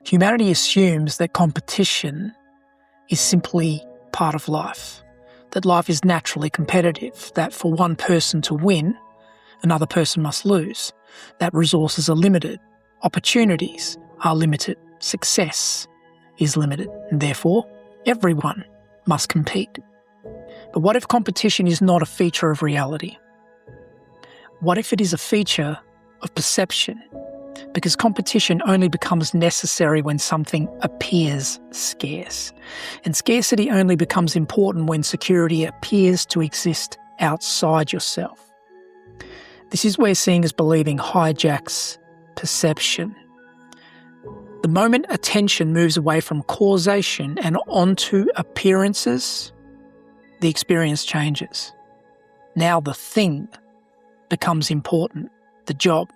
Humanity assumes that competition is simply part of life, that life is naturally competitive, that for one person to win, another person must lose, that resources are limited, opportunities are limited, success is limited, and therefore everyone must compete. But what if competition is not a feature of reality? What if it is a feature of perception? Because competition only becomes necessary when something appears scarce. And scarcity only becomes important when security appears to exist outside yourself. This is where seeing is believing hijacks perception. The moment attention moves away from causation and onto appearances, the experience changes. Now the thing becomes important. The job,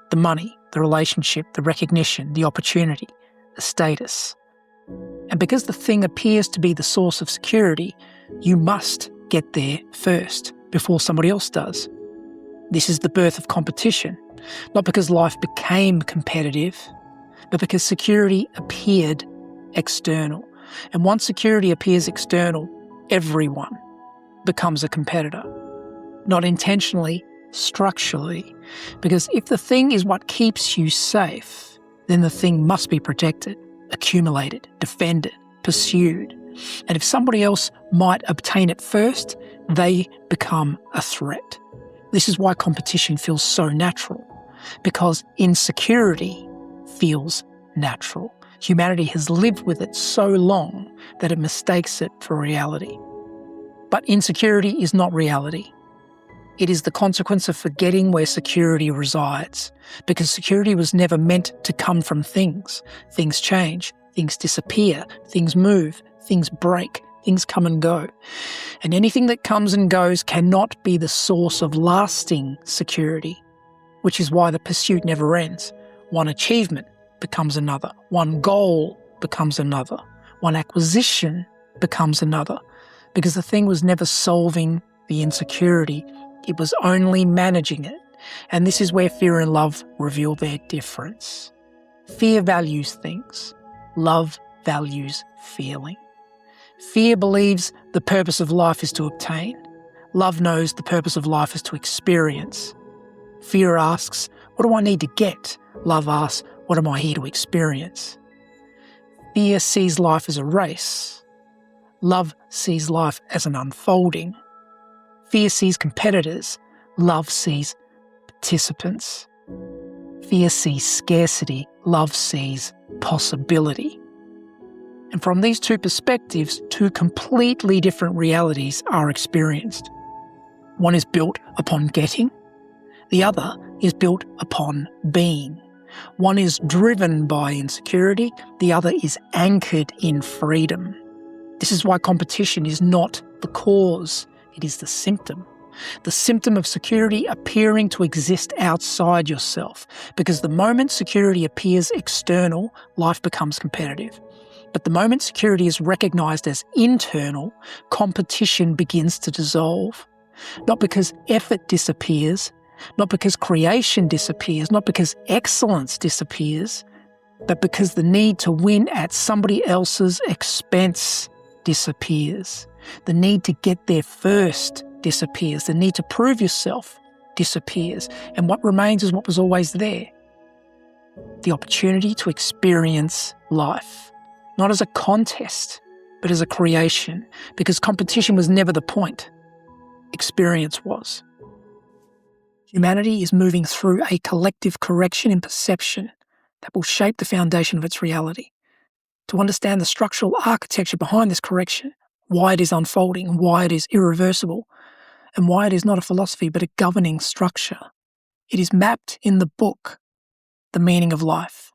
the money, the relationship, the recognition, the opportunity, the status. And because the thing appears to be the source of security, you must get there first before somebody else does. This is the birth of competition, not because life became competitive, but because security appeared external. And once security appears external, everyone becomes a competitor. Not intentionally, structurally. Because if the thing is what keeps you safe, then the thing must be protected, accumulated, defended, pursued. And if somebody else might obtain it first, they become a threat. This is why competition feels so natural, because insecurity feels natural. Humanity has lived with it so long that it mistakes it for reality. But insecurity is not reality. It is the consequence of forgetting where security resides, because security was never meant to come from things. Things change, things disappear, things move, things break, things come and go. And anything that comes and goes cannot be the source of lasting security, which is why the pursuit never ends. One achievement becomes another. One goal becomes another. One acquisition becomes another, because the thing was never solving the insecurity. It was only managing it. And this is where fear and love reveal their difference. Fear values things. Love values feeling. Fear believes the purpose of life is to obtain. Love knows the purpose of life is to experience. Fear asks, what do I need to get? Love asks, what am I here to experience? Fear sees life as a race. Love sees life as an unfolding. Fear sees competitors. Love sees participants. Fear sees scarcity. Love sees possibility. And from these two perspectives, two completely different realities are experienced. One is built upon getting. The other is built upon being. One is driven by insecurity. The other is anchored in freedom. This is why competition is not the cause. It is the symptom. The symptom of security appearing to exist outside yourself. Because the moment security appears external, life becomes competitive. But the moment security is recognised as internal, competition begins to dissolve. Not because effort disappears, not because creation disappears, not because excellence disappears, but because the need to win at somebody else's expense disappears. The need to get there first disappears. The need to prove yourself disappears. And what remains is what was always there. The opportunity to experience life. Not as a contest, but as a creation. Because competition was never the point. Experience was. Humanity is moving through a collective correction in perception that will shape the foundation of its reality. To understand the structural architecture behind this correction, why it is unfolding, why it is irreversible, and why it is not a philosophy but a governing structure. It is mapped in the book, The Meaning of Life.